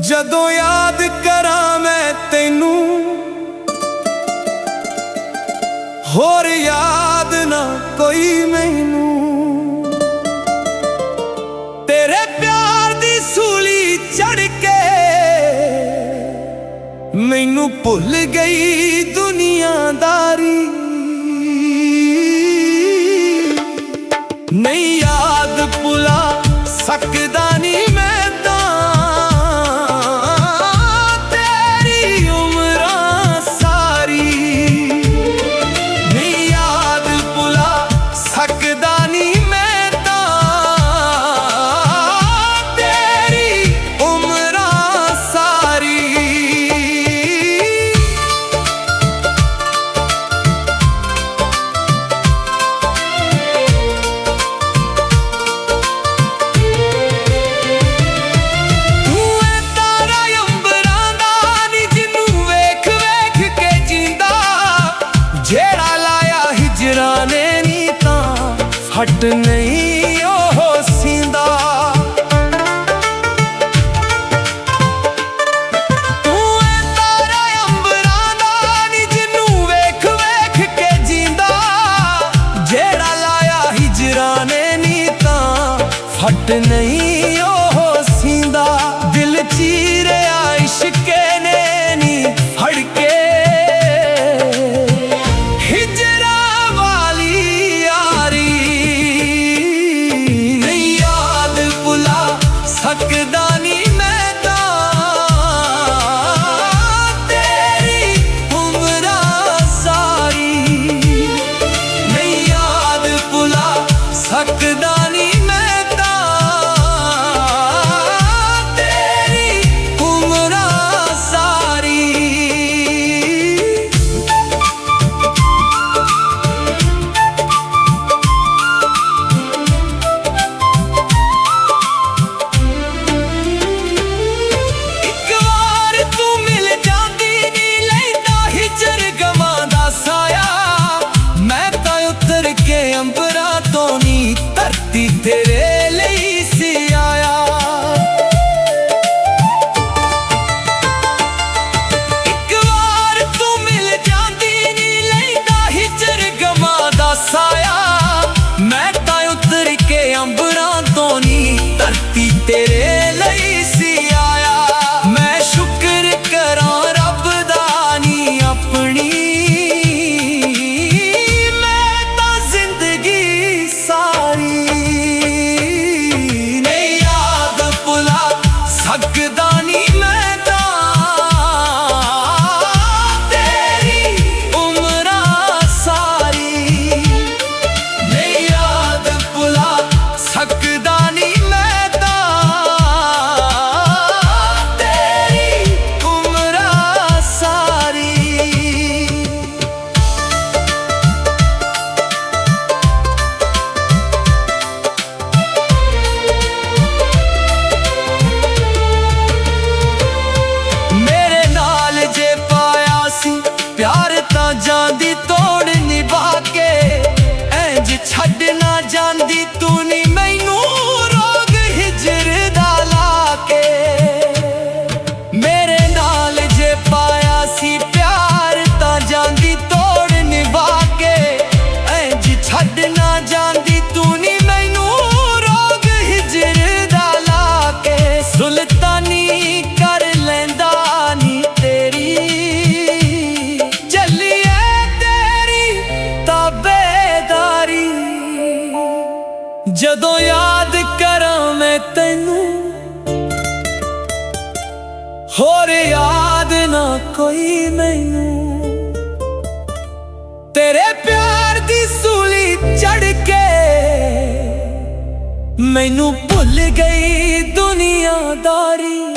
ਜਦੋਂ ਯਾਦ ਕਰਾਂ ਮੈਂ ਤੈਨੂੰ, ਹੋਰ ਯਾਦ ਨਾ ਕੋਈ ਮੈਨੂੰ। ਤੇਰੇ ਪਿਆਰ ਦੀ ਸੂਲੀ ਚੜ ਕੇ ਮੈਨੂੰ ਭੁੱਲ ਗਈ ਦੁਨੀਆਦਾਰੀ। ਨਹੀਂ ਯਾਦ ਭੁਲਾ ਸਕਦਾ ਨਹੀਂ ਮੈਂ ਹਟ ਨਹੀਂ ਉਹ ਸੀਂਦਾ। ਤੂੰ ਐ ਤਾਰਾ ਅੰਬਰਾਂ ਦਾ ਨੀ ਜਿਹਨੂੰ ਵੇਖ ਵੇਖ ਕੇ ਜੀਂਦਾ, ਜਿਹੜਾ ਲਾਇਆ ਹਿਜਰਾਂ ਨੇ ਨੀ ਤਾਂ ਫਟ ਨਹੀਂ ਉਹ ਸੀਂਦਾ। ਦਿਲ ਚੀਰਿਆ ਇਸ਼ਕੇ ਨੇ ਨੀ ਫੜ ਕੇ ਸਕਦਾ ਨੀ ਮੈਂ ਤਾਂ ਤੇਰੀ ਉਮਰਾਂ ਸਾਰੀ। ਨਹੀਂ ਯਾਦ ਭੁਲਾ ਸਕਦਾ ਨੀ ਮੈਂ ਤਾਂ ਤੇਰੀ ਉਮਰਾਂ ਸਾਰੀ। ਅੰਬਰਾਂ ਤੋਂ ਨੀ ਧਰਤੀ ਤੇਰੇ ਲਈ ਸੀ ਆਇਆ। ਇੱਕ ਵਾਰ ਤੂੰ ਮਿਲ ਜਾਂਦੀ ਨੀ ਲੈਂਦਾ ਹਿਜਰ ਗਮਾਂ ਦਾ ਸਾਇਆ। ਮੈਂ ਤਾਂ ਉਤਰ ਕੇ ਅੰਬਰਾਂ ਤੋਂ ਨੀ ਧਰਤੀ ਤੇਰੇ ਲਈ ਸੀ ਆਇਆ। ਮੈਂ ਸ਼ੁਕਰ ਕਰਾਂ ਰੱਬ ਦਾ ਨੀ ਆਪਣੀ ਸਕਦਾ ਨੀ ਮੈਂ ਤਾਂ ਤੇਰੀ ਉਮਰਾਂ ਸਾਰੀ। ਨਹੀਂ ਯਾਦ ਭੁਲਾ ਸਕਦਾ ਨੀ ਮੈਂ ਤਾਂ ਤੇਰੀ ਉਮਰਾਂ ਸਾਰੀ। ਪਿਆਰ ਤਾਂ ਜਾਂਦੀ ਤੋੜ ਨਿਭਾ ਕੇ, ਇੰਝ ਛੱਡ ਨਾ ਜਾਂਦੀ ਤੂੰ ਨੀ ਮੈਨੂੰ ਰੋਗ ਹਿਜਰ ਦਾ ਲਾ ਕੇ। ਮੇਰੇ ਨਾਲ ਜੇ ਪਾਇਆ ਸੀ ਪਿਆਰ ਤਾਂ ਜਾਂਦੀ ਤੋੜ ਨਿਭਾ ਕੇ, ਇੰਝ ਛੱਡ ਨਾ ਜਾਂਦੀ ਤੂੰ ਨੀ ਮੈਨੂੰ ਰੋਗ ਹਿਜਰ ਦਾ ਲਾ ਕੇ। ਸੁਲਤਾਨੀ ਕਰ ਲੈਂਦਾ ਨੀ ਤੇਰੀ ਜਦੋਂ ਯਾਦ ਕਰਾਂ ਮੈਂ ਤੈਨੂੰ, ਹੋਰ ਯਾਦ ਨਾ ਕੋਈ ਮੈਨੂੰ। ਤੇਰੇ ਪਿਆਰ ਦੀ ਸੂਲੀ ਚੜ ਕੇ ਮੈਨੂੰ ਭੁੱਲ ਗਈ ਦੁਨੀਆਦਾਰੀ।